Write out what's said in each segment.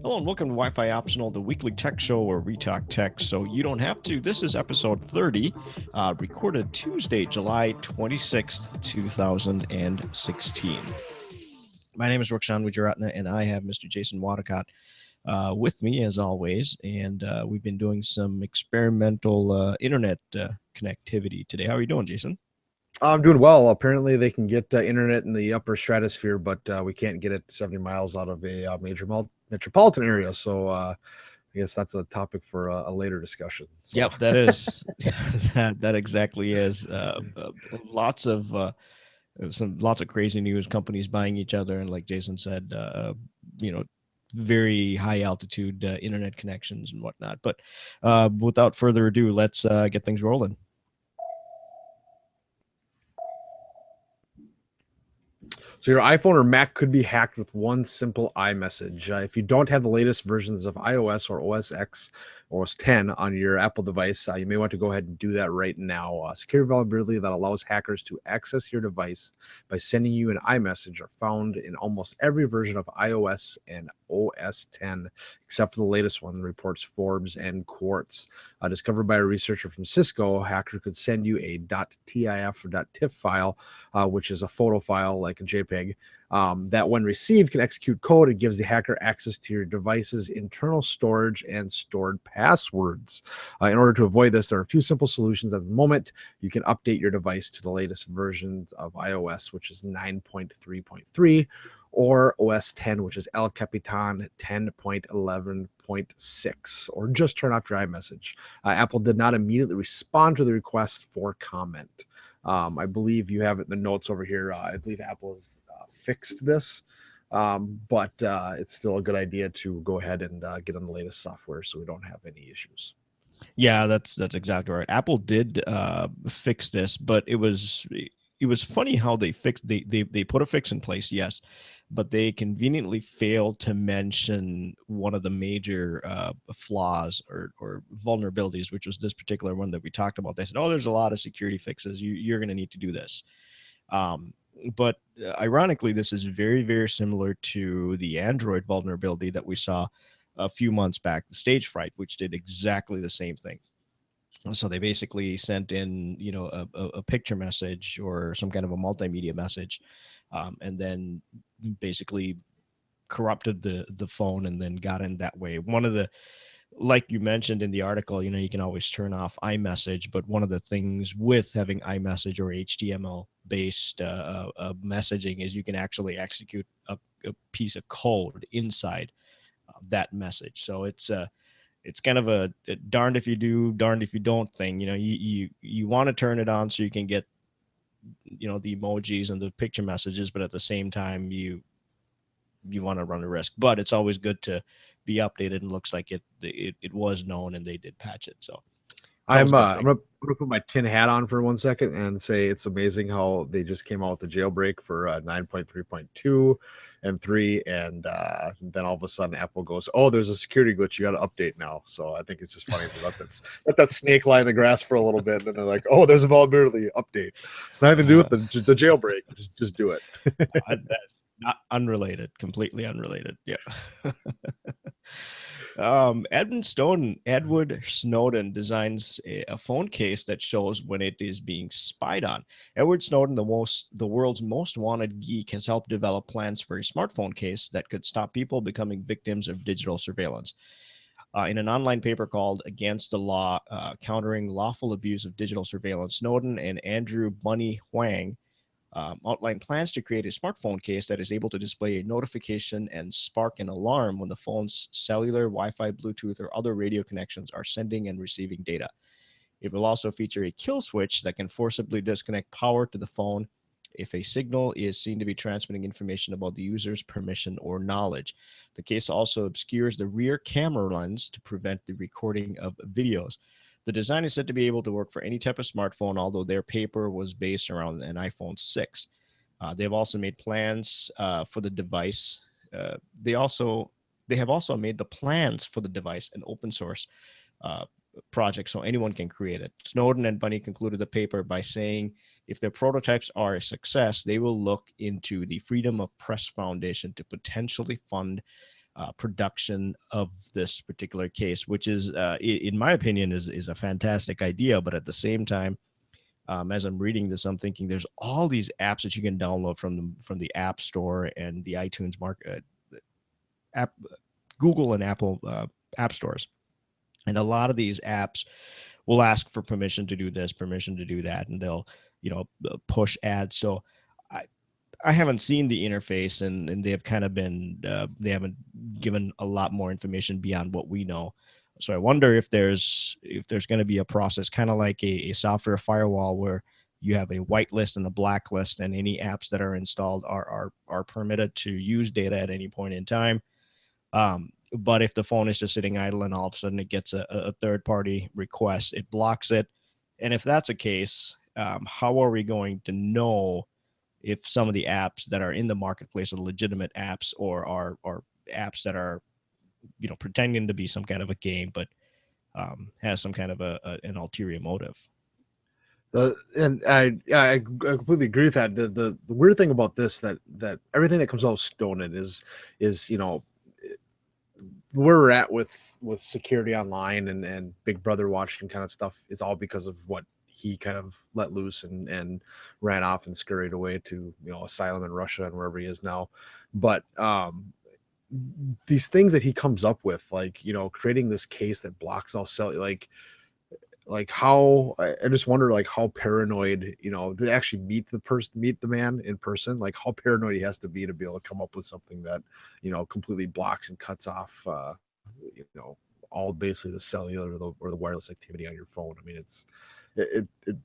Hello and welcome to Wi-Fi Optional, the weekly tech show where we talk tech so you don't have to. This is episode 30, recorded Tuesday, July 26th, 2016. My name is Rukshan Wijaratna, and I have Mr. Jason Wadicott with me as always, and we've been doing some experimental internet connectivity today. How are you doing, Jason? I'm doing well. Apparently, they can get internet in the upper stratosphere, but we can't get it 70 miles out of a major metropolitan area. So I guess that's a topic for a later discussion. So Yep, that is that exactly is. Lots of lots of crazy news, companies buying each other, and like Jason said, you know, very high altitude internet connections and whatnot. But without further ado, let's get things rolling. So your iPhone or Mac could be hacked with one simple iMessage. If you don't have the latest versions of iOS or OS X or OS 10 on your Apple device, you may want to go ahead and do that right now. Security vulnerability that allows hackers to access your device by sending you an iMessage are found in almost every version of iOS and OS 10, except for the latest one, reports Forbes and Quartz. Discovered by a researcher from Cisco, a hacker could send you a .tif or .tiff file, which is a photo file like a JPEG, that when received can execute code. It gives the hacker access to your device's internal storage and stored passwords. In order to avoid this, there are a few simple solutions at the moment. You can update your device to the latest versions of iOS, which is 9.3.3, or OS 10, which is El Capitan 10.11.6, or just turn off your iMessage. Apple did not immediately respond to the request for comment. I believe you have it in the notes over here. I believe Apple has fixed this, but it's still a good idea to go ahead and get on the latest software so we don't have any issues. Yeah, that's exactly right. Apple did fix this, but it was funny how they fixed they put a fix in place, yes, but they conveniently failed to mention one of the major flaws or vulnerabilities, which was this particular one that we talked about. They said, "Oh, there's a lot of security fixes. You're going to need to do this." Um, but ironically, this is very, very similar to the Android vulnerability that we saw a few months back, the stage fright, which did exactly the same thing. So they basically sent in, a picture message or some kind of a multimedia message, and then basically corrupted the phone and then got in that way. One of the like you mentioned in the article, you can always turn off iMessage, but one of the things with having iMessage or HTML based messaging is you can actually execute a piece of code inside that message. So it's kind of a darned if you do, darned if you don't thing. You want to turn it on so you can get the emojis and the picture messages, but at the same time you want to run a risk. But it's always good to be updated, and looks like it was known and they did patch it. So it's always I'm a good uh, I'm thing. gonna, I'm gonna put my tin hat on for 1 second and say it's amazing how they just came out with the jailbreak for 9.3.2 and 3, and then all of a sudden Apple goes, "Oh, there's a security glitch. You got to update now." So I think it's just funny to let that snake lie in the grass for a little bit, and then they're like, "Oh, there's a vulnerability. Update." It's nothing to do Uh, with the jailbreak. Just do it. that's not unrelated, completely unrelated. Yeah. Edward Snowden designs a phone case that shows when it is being spied on. Edward Snowden, the world's most wanted geek, has helped develop plans for a smartphone case that could stop people becoming victims of digital surveillance. In an online paper called Against the Law, Countering Lawful Abuse of Digital Surveillance, Snowden and Andrew Bunny Huang outline plans to create a smartphone case that is able to display a notification and spark an alarm when the phone's cellular, Wi Fi, Bluetooth, or other radio connections are sending and receiving data. It will also feature a kill switch that can forcibly disconnect power to the phone if a signal is seen to be transmitting information about the user's permission or knowledge. The case also obscures the rear camera lens to prevent the recording of videos. The design is said to be able to work for any type of smartphone, although their paper was based around an iPhone 6. They have also made plans for the device. They have also made the plans for the device an open source uh, project so anyone can create it. Snowden and Bunny concluded the paper by saying if their prototypes are a success, they will look into the Freedom of Press Foundation to potentially fund production of this particular case, which is, in my opinion, is a fantastic idea. But at the same time, as I'm reading this, I'm thinking there's all these apps that you can download from the App Store and the iTunes app, Google and Apple app stores, and a lot of these apps will ask for permission to do this, permission to do that, and they'll push ads. So I I haven't seen the interface, and they have kind of been they haven't given a lot more information beyond what we know. So I wonder if there's going to be a process kind of like a software firewall where you have a whitelist and a blacklist, and any apps that are installed are permitted to use data at any point in time. But if the phone is just sitting idle and all of a sudden it gets a third party request, it blocks it. And if that's the case, how are we going to know if some of the apps that are in the marketplace are legitimate apps, or are apps that are pretending to be some kind of a game, but has some kind of an ulterior motive? And I completely agree with that. The weird thing about this, that everything that comes out of Stonen is where we're at with security online and Big Brother watching kind of stuff is all because of what he kind of let loose and ran off and scurried away to asylum in Russia and wherever he is now. But these things that he comes up with, like creating this case that blocks all cell, like how I just wonder like how paranoid to actually meet the man in person, like how paranoid he has to be able to come up with something that completely blocks and cuts off you know all basically the cellular or the wireless activity on your phone. I mean, it it, it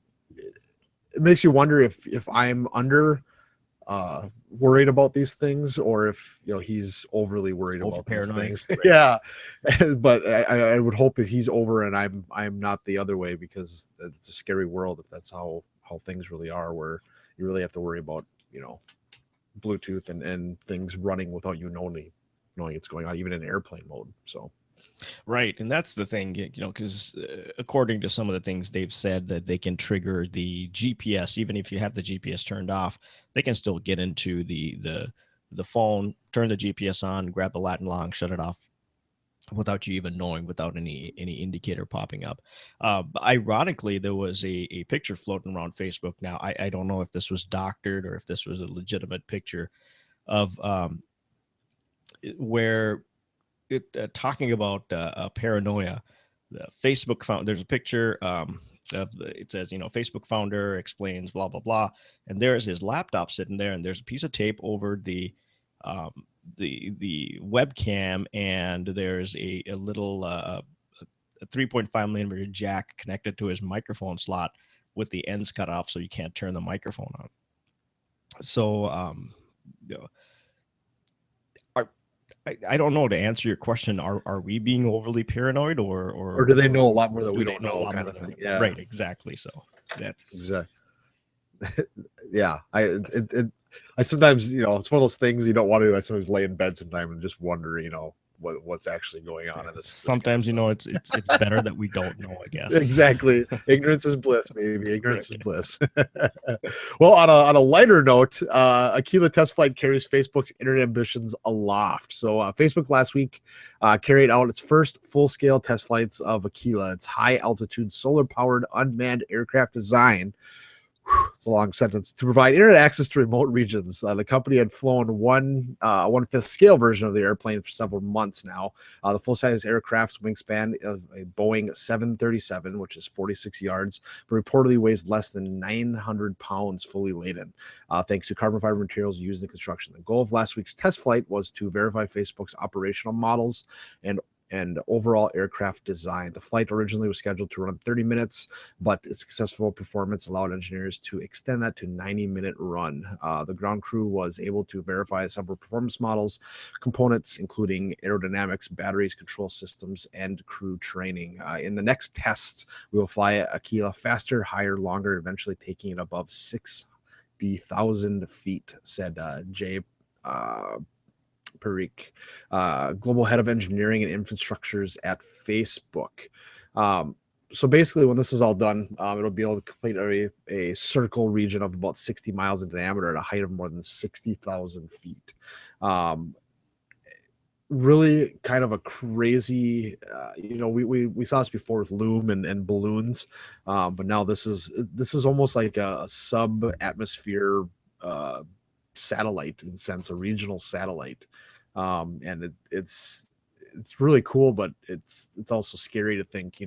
makes you wonder if I'm under worried about these things, or if he's overly worried Over about these paranoid, things. right? Yeah. But I would hope that he's over and I'm not the other way, because it's a scary world if that's how things really are, where you really have to worry about Bluetooth and things running without you knowing it's going on, even in airplane mode. So Right, and that's the thing, because according to some of the things they've said, that they can trigger the GPS, even if you have the GPS turned off, they can still get into the phone, turn the GPS on, grab the Latin long, shut it off without you even knowing, without any indicator popping up. Ironically, there was a picture floating around Facebook. Now, I don't know if this was doctored or if this was a legitimate picture of where talking about paranoia. The Facebook found there's a picture it says Facebook founder explains blah blah blah, and there's his laptop sitting there, and there's a piece of tape over um, the webcam, and there's a little a 3.5 millimeter jack connected to his microphone slot with the ends cut off, so you can't turn the microphone on. So you know, I don't know, to answer your question. Are we being overly paranoid, or do they know a lot more that do we they don't know a know, lot kind more of than thing? we know? Yeah, Right, exactly. So that's exactly. Yeah, I sometimes it's one of those things you don't want to. I sometimes lay in bed sometime and just wonder what's actually going on in this kind of sometimes stuff. it's better that we don't know, I guess. Exactly. Ignorance is bliss, maybe. Ignorance is Right. bliss. Well, on a lighter note, Aquila test flight carries Facebook's internet ambitions aloft. So, Facebook last week carried out its first full-scale test flights of Aquila, its high-altitude, solar-powered unmanned aircraft design. It's a long sentence. To provide internet access to remote regions, the company had flown one-fifth scale version of the airplane for several months now. The full-size aircraft's wingspan of a Boeing 737, which is 46 yards, but reportedly weighs less than 900 pounds fully laden, thanks to carbon fiber materials used in construction. The goal of last week's test flight was to verify Facebook's operational models and overall aircraft design. The flight originally was scheduled to run 30 minutes, but its successful performance allowed engineers to extend that to 90-minute run. The ground crew was able to verify several performance models, components including aerodynamics, batteries, control systems, and crew training. In the next test, we will fly Aquila faster, higher, longer, eventually taking it above 60,000 feet, said Jay Parikh, global head of engineering and infrastructures at Facebook. So basically, when this is all done, it'll be able to complete a circle region of about 60 miles in diameter at a height of more than 60,000 feet. Um, really kind of a crazy, we saw this before with loom and balloons, but now this is almost like a sub atmosphere uh, satellite, in a sense, a regional satellite, and it's really cool, but it's also scary to think,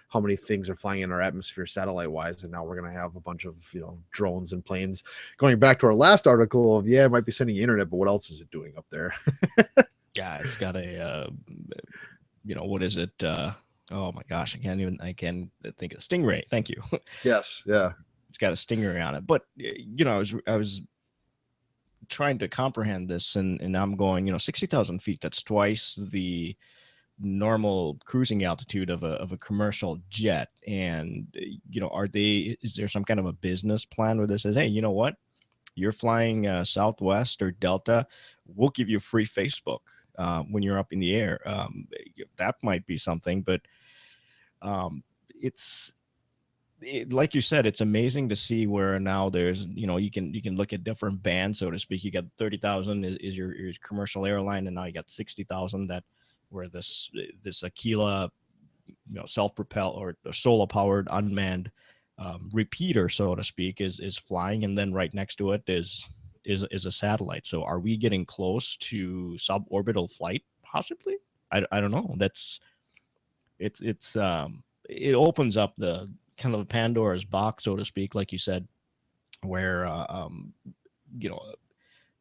how many things are flying in our atmosphere satellite wise, and now we're going to have a bunch of drones and planes. Going back to our last article of, yeah, it might be sending internet, but what else is it doing up there? Yeah, it's got a what is it? Oh my gosh, I can't think of Stingray. Thank you. Yes, yeah. It's got a Stingray on it. But I was trying to comprehend this, and I'm going, 60,000 feet. That's twice the normal cruising altitude of a commercial jet. And is there some kind of a business plan where this says, hey, you know what? You're flying Southwest or Delta, we'll give you free Facebook when you're up in the air. That might be something, but it's like you said, it's amazing to see where now there's, you can look at different bands, so to speak. You got 30,000 is your commercial airline, and now you got 60,000 that where this Aquila, self-propel or solar powered unmanned repeater, so to speak, is flying, and then right next to it is a satellite. So are we getting close to suborbital flight? Possibly. I don't know. It opens up the kind of a Pandora's box, so to speak, like you said, where you know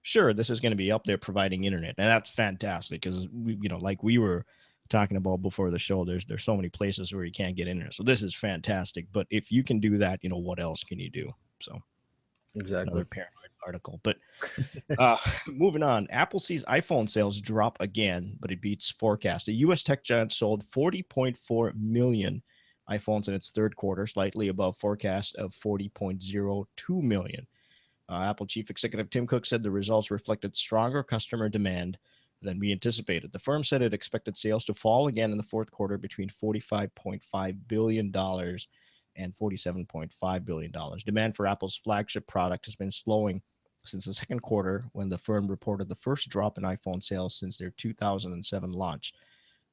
sure, this is going to be up there providing internet, and that's fantastic because like we were talking about before the show, there's so many places where you can't get internet, so this is fantastic. But if you can do that, what else can you do? So Exactly. another paranoid article. But moving on, Apple sees iPhone sales drop again, but it beats forecast. The U.S. tech giant sold 40.4 million iPhones in its third quarter, slightly above forecast of 40.02 million. Apple chief executive Tim Cook said the results reflected stronger customer demand than we anticipated. The firm said it expected sales to fall again in the fourth quarter between $45.5 billion and $47.5 billion. Demand for Apple's flagship product has been slowing since the second quarter, when the firm reported the first drop in iPhone sales since their 2007 launch.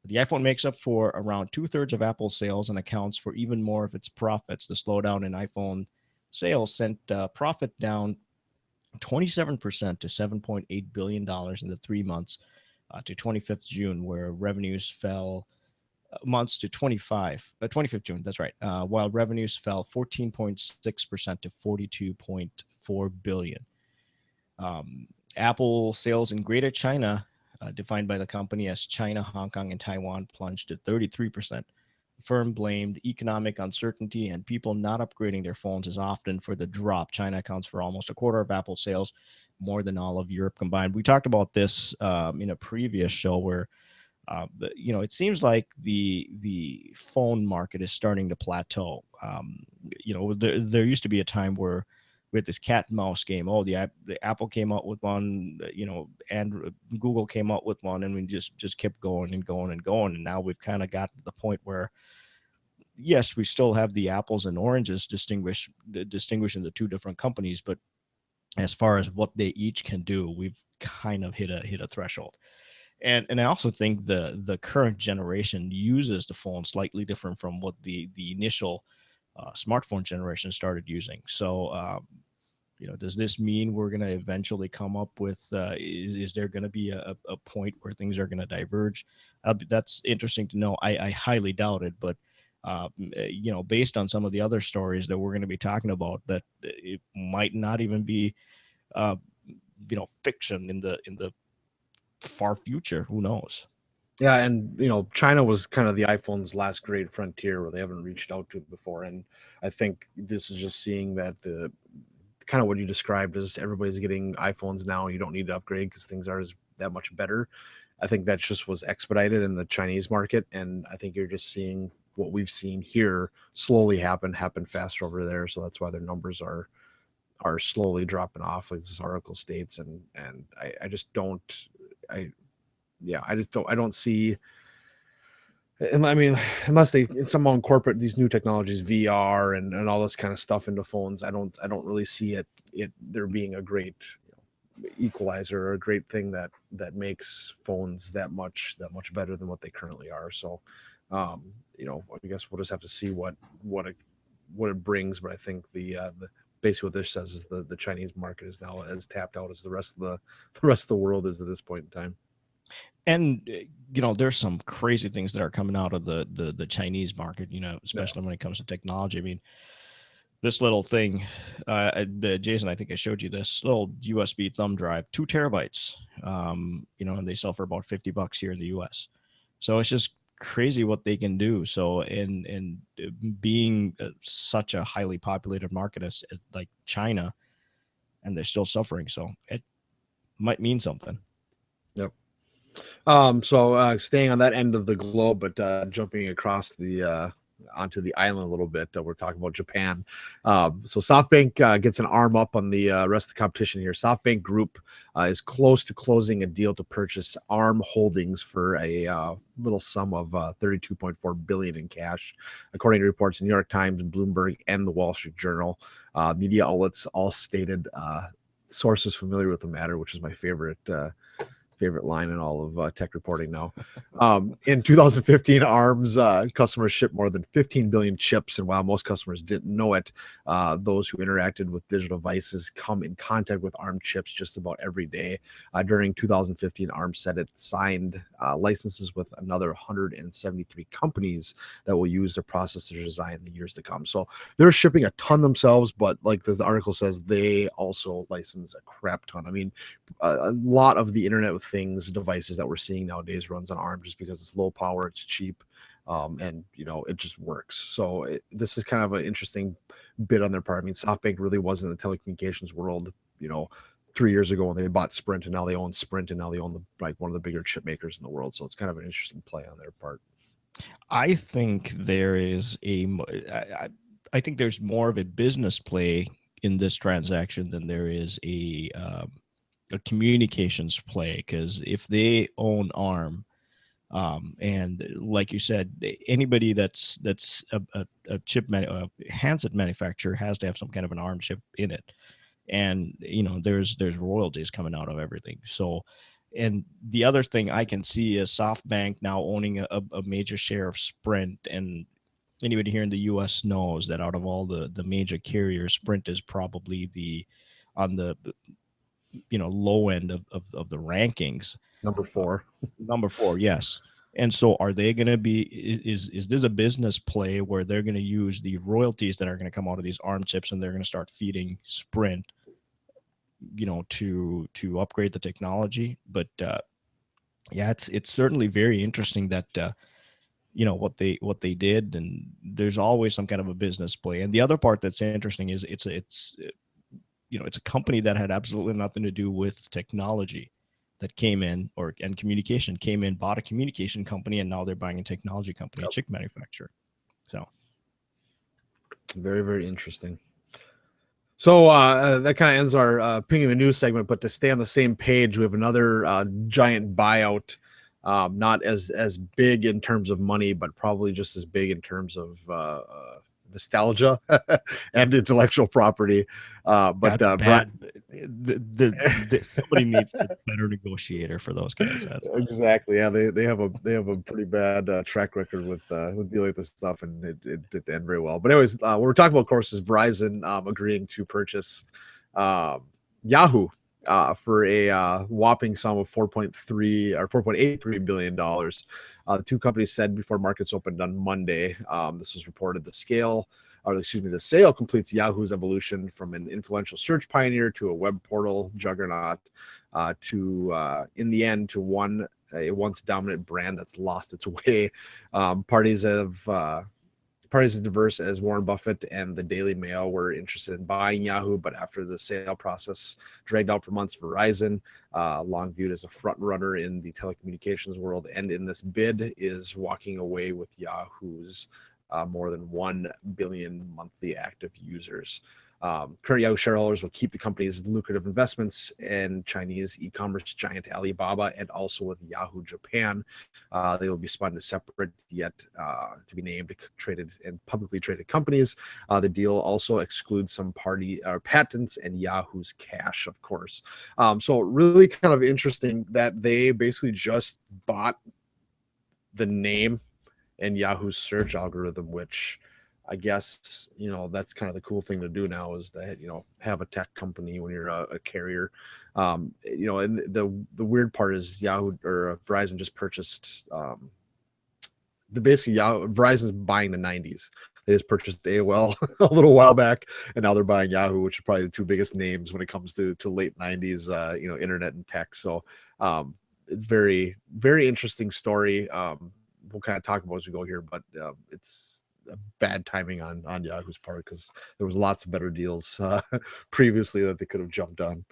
The iPhone makes up for around two-thirds of Apple's sales and accounts for even more of its profits. The slowdown in iPhone sales sent profit down 27% to $7.8 billion in the 3 months to 25th June, where revenues fell months to 25th June. That's right. While revenues fell 14.6% to 42.4 billion. Apple sales in Greater China, defined by the company as China, Hong Kong, and Taiwan, plunged to 33%. The firm blamed economic uncertainty and people not upgrading their phones as often for the drop. China accounts for almost a quarter of Apple sales, more than all of Europe combined. We talked about this in a previous show where it seems like the phone market is starting to plateau. There used to be a time where we had this cat and mouse game. Oh, the Apple came out with one, and Google came out with one, and we just kept going and going and going. And now we've kind of got to the point where, yes, we still have the apples and oranges distinguishing the two different companies, but as far as what they each can do, we've kind of hit a threshold. And I also think the current generation uses the phone slightly different from what the initial smartphone generation started using. So does this mean we're going to eventually come up with is there going to be a point where things are going to diverge? That's interesting to know. I highly doubt it, but based on some of the other stories that we're going to be talking about, that it might not even be uh, fiction in the far future. Who knows? Yeah, and China was kind of the iPhone's last great frontier where they haven't reached out to before, and I think this is just seeing that the kind of what you described is everybody's getting iPhones now. You don't need to upgrade because things are that much better. I think that just was expedited in the Chinese market, and I think you're just seeing what we've seen here slowly happen faster over there. So that's why their numbers are slowly dropping off, like this article states, and I just don't I yeah I don't see. And I mean, unless they somehow incorporate these new technologies, VR and all this kind of stuff into phones, I don't really see it there being a great equalizer or a great thing that makes phones that much better than what they currently are. So, I guess we'll just have to see what it what it brings. But I think the basically what this says is the Chinese market is now as tapped out as the rest of the rest of the world is at this point in time. And there's some crazy things that are coming out of the Chinese market, Yeah. especially when it comes to technology. I mean, this little thing, Jason, I think I showed you this little USB thumb drive, 2 terabytes, and they sell for about $50 here in the US. So it's just crazy what they can do. So, and being such a highly populated market as like China, and they're still suffering. So it might mean something. Yep. So staying on that end of the globe, but jumping across the onto the island a little bit, we're talking about Japan. So SoftBank gets an arm up on the rest of the competition here. SoftBank Group is close to closing a deal to purchase ARM Holdings for a little sum of 32.4 billion in cash, according to reports in New York Times, Bloomberg, and the Wall Street Journal. Media outlets all stated sources familiar with the matter, which is my favorite line in all of tech reporting now. In 2015, ARM's customers shipped more than 15 billion chips, and while most customers didn't know it, those who interacted with digital devices come in contact with ARM chips just about every day. During 2015, ARM said it signed licenses with another 173 companies that will use the processor design in the years to come. So they're shipping a ton themselves, but like the article says, they also license a crap ton. I mean, a lot of the Internet of Things devices that we're seeing nowadays runs on ARM just because it's low power, it's cheap, and it just works. So this is kind of an interesting bit on their part. I mean, SoftBank really was in the telecommunications world, 3 years ago when they bought Sprint, and now they own Sprint, and now they own like one of the bigger chip makers in the world. So it's kind of an interesting play on their part. I think there is I think there's more of a business play in this transaction than there is a communications play, because if they own ARM, and like you said, anybody that's a handset manufacturer has to have some kind of an ARM chip in it, and there's royalties coming out of everything. So, and the other thing I can see is SoftBank now owning a major share of Sprint, and anybody here in the US knows that out of all the major carriers, Sprint is probably the on the low end of the rankings. Number uh, four. Number four, yes. And so are they going to be, is this a business play where they're going to use the royalties that are going to come out of these ARM chips, and they're going to start feeding Sprint, to upgrade the technology? But yeah, it's certainly very interesting that what they did, and there's always some kind of a business play. And the other part that's interesting is it's a company that had absolutely nothing to do with technology that came in, and communication came in, bought a communication company, and now they're buying a technology company, a Yep. chip manufacturer. So Very, very interesting. So that kind of ends our pinging the news segment. But to stay on the same page, we have another giant buyout, not as big in terms of money, but probably just as big in terms of nostalgia and intellectual property. But that's bad. Somebody needs a better negotiator for those guys. That's exactly, yeah, they have a pretty bad track record with dealing with this stuff, and it didn't end very well. But anyways, what we're talking about, of course, is Verizon agreeing to purchase Yahoo for a whopping sum of 4.3 or 4.83 billion dollars. The two companies said before markets opened on Monday. This was reported. The sale completes Yahoo's evolution from an influential search pioneer to a web portal juggernaut, in the end, to a once dominant brand that's lost its way. Parties as diverse as Warren Buffett and the Daily Mail were interested in buying Yahoo, but after the sale process dragged out for months, Verizon, long viewed as a front runner in the telecommunications world and in this bid, is walking away with Yahoo's more than 1 billion monthly active users. Current Yahoo shareholders will keep the company's lucrative investments in Chinese e-commerce giant Alibaba and also with Yahoo Japan. They will be spun as separate yet to be named traded and publicly traded companies. The deal also excludes some party patents and Yahoo's cash, of course. So really kind of interesting that they basically just bought the name and Yahoo's search algorithm, which I guess, that's kind of the cool thing to do now is that, have a tech company when you're a carrier. And the weird part is Yahoo or Verizon just purchased the basically Verizon's buying the 90s. They just purchased AOL a little while back, and now they're buying Yahoo, which are probably the two biggest names when it comes to late 90s, internet and tech. So, very, very interesting story. We'll kind of talk about as we go here, but it's a bad timing on Yahoo's part because there was lots of better deals previously that they could have jumped on.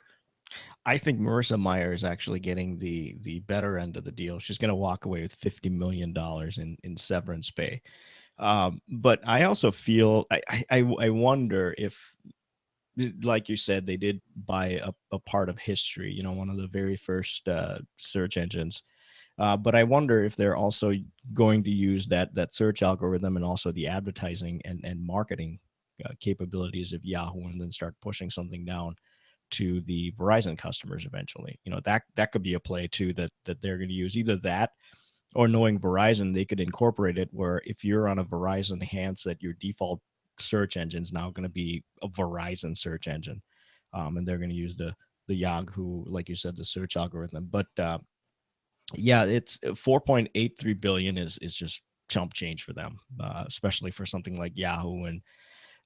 I think Marissa Meyer is actually getting the better end of the deal. She's going to walk away with $50 million in severance pay. But I also feel I wonder if, like you said, they did buy a part of history. One of the very first search engines. But I wonder if they're also going to use that search algorithm and also the advertising and marketing capabilities of Yahoo, and then start pushing something down to the Verizon customers eventually. That could be a play too, that they're going to use either that, or knowing Verizon, they could incorporate it where if you're on a Verizon handset, your default search engine is now going to be a Verizon search engine. And they're going to use the Yahoo, like you said, the search algorithm. But yeah, it's 4.83 billion is just chump change for them, especially for something like Yahoo. And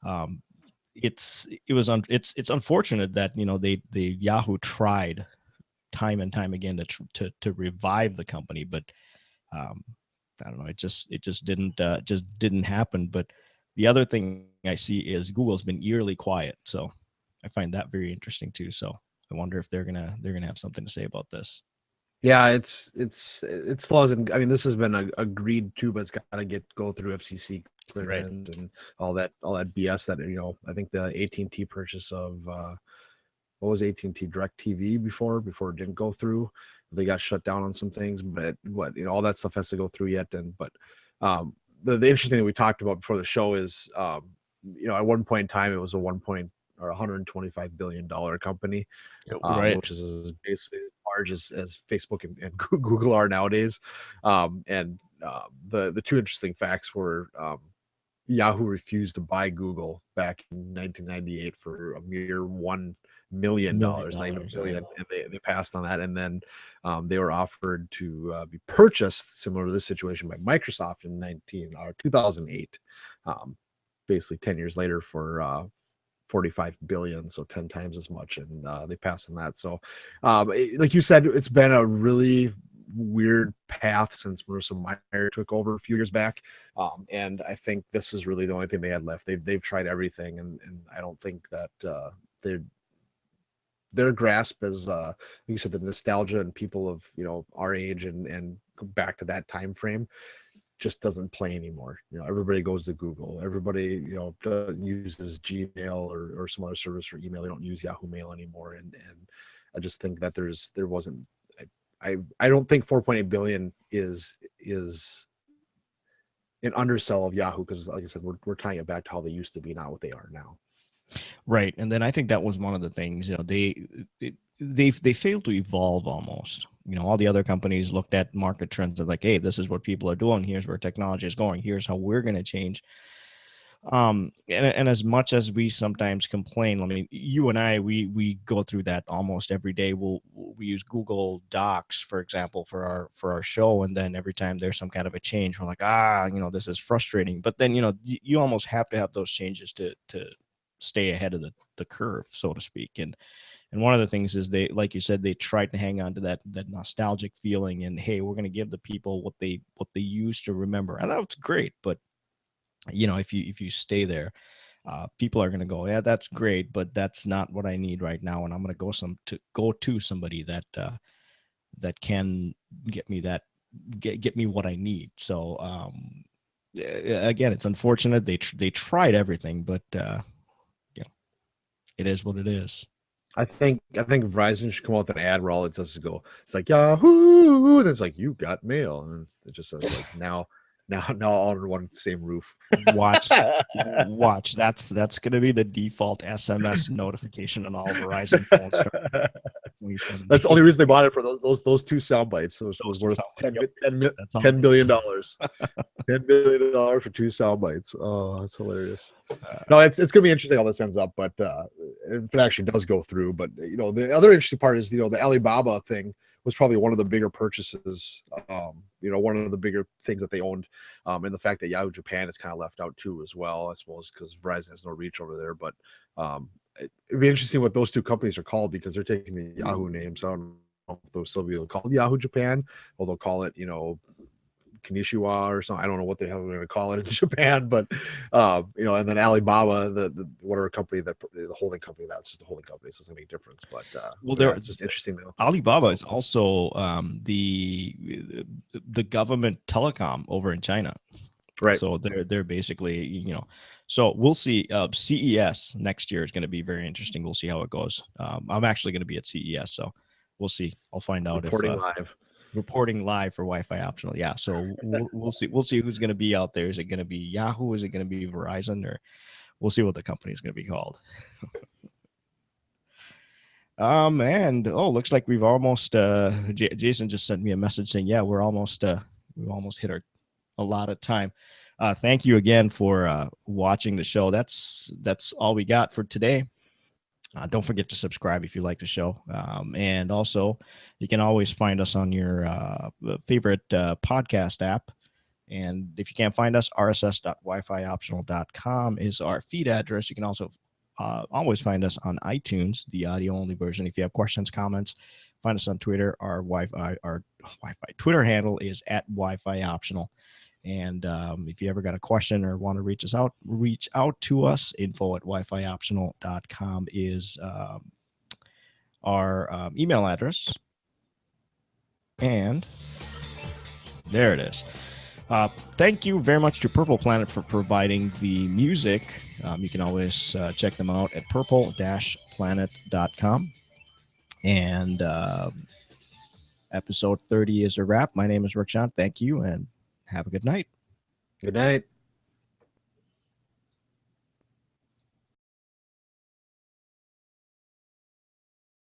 um, it's unfortunate that they Yahoo tried time and time again to revive the company, but um, I don't know, it just didn't happen. But the other thing I see is Google's been eerily quiet, so I find that very interesting too. So I wonder if they're gonna have something to say about this. Yeah, it's flaws, and I mean this has been agreed to, but it's got to go through FCC Right. clearance and all that BS that I think the AT&T purchase of what was AT&T Direct TV before it didn't go through. They got shut down on some things, but all that stuff has to go through yet. And but the interesting thing we talked about before the show is at one point in time it was a 125 billion dollar company, Right. which is basically as large as Facebook and Google are nowadays. And the two interesting facts were Yahoo refused to buy Google back in 1998 for a mere $1 million, Million not even a dollars. billion, and they passed on that. And then they were offered to be purchased, similar to this situation, by Microsoft in 2008, basically 10 years later for 45 billion, so 10 times as much, and they passed on that. So like you said, it's been a really weird path since Marissa Meyer took over a few years back, and I think this is really the only thing they had left. They've tried everything, and I don't think that their grasp is like you said, the nostalgia and people of our age and go back to that time frame just doesn't play anymore. Everybody goes to Google. Everybody, uses Gmail or some other service for email. They don't use Yahoo Mail anymore. And I just think that there wasn't. I don't think 4.8 billion is an undersell of Yahoo, because like I said, we're tying it back to how they used to be, not what they are now. Right. And then I think that was one of the things, they failed to evolve almost. All the other companies looked at market trends and like, hey, this is what people are doing. Here's where technology is going. Here's how we're going to change. And as much as we sometimes complain, I mean, you and I, we go through that almost every day. We use Google Docs, for example, for our show, and then every time there's some kind of a change, we're like, this is frustrating. But then you almost have to have those changes to stay ahead of the curve, so to speak. And one of the things is they, like you said, they tried to hang on to that nostalgic feeling, and hey, we're going to give the people what they used to remember, and that's great. But if you stay there, people are going to go, yeah, that's great, but that's not what I need right now, and I'm going to go to somebody that can get me get me what I need. So again, it's unfortunate they tried everything, but It is what it is. I think Verizon should come out with an ad where all it does is go, it's like Yahoo, and it's like you got mail, and it just says like now all under one same roof. Watch. That's gonna be the default SMS notification on all Verizon phones starting That's the 2017. only reason they bought it for those two sound bites. So it Those was two worth sound bites. 10, Yep. 10, That's all it $10 is. billion dollars. $10 billion for two sound bites. Oh, that's hilarious. Uh, No, it's gonna be interesting how this ends up, but if it actually does go through. But the other interesting part is the Alibaba thing was probably one of the bigger purchases. One of the bigger things that they owned, and the fact that Yahoo Japan is kind of left out too as well, I suppose, because Verizon has no reach over there. But it'd be interesting what those two companies are called because they're taking the Yahoo names. I don't know if they'll still be called Yahoo Japan, or they'll call it Kanishiwa or something. I don't know what the hell we're going to call it in Japan, but and then Alibaba, the whatever company that the holding company, that's just the holding company, so it's gonna make a difference. But well, yeah, it's just interesting though. Alibaba is also the government telecom over in China. Right. So they're basically, so we'll see. CES next year is going to be very interesting. We'll see how it goes. I'm actually going to be at CES, so we'll see. I'll find out Reporting if live. reporting live for Wi-Fi optional. Yeah, so we'll see. We'll see who's going to be out there. Is it going to be Yahoo? Is it going to be Verizon? Or we'll see what the company is going to be called. And looks like we've almost. Jason just sent me a message saying, yeah, we've almost hit our allotted time. Thank you again for watching the show. That's all we got for today. Don't forget to subscribe if you like the show. And also, you can always find us on your favorite podcast app. And if you can't find us, rss.wifioptional.com is our feed address. You can also always find us on iTunes, the audio only version. If you have questions, comments, find us on Twitter. Our Wi-Fi Twitter handle is @Wi-Fi optional. And if you ever got a question or want to reach out to us. info@wifioptional.com is our email address. And there it is. Thank you very much to Purple Planet for providing the music. You can always check them out at purple-planet.com. And episode 30 is a wrap. My name is Rick John. Thank you and have a good night. Good night.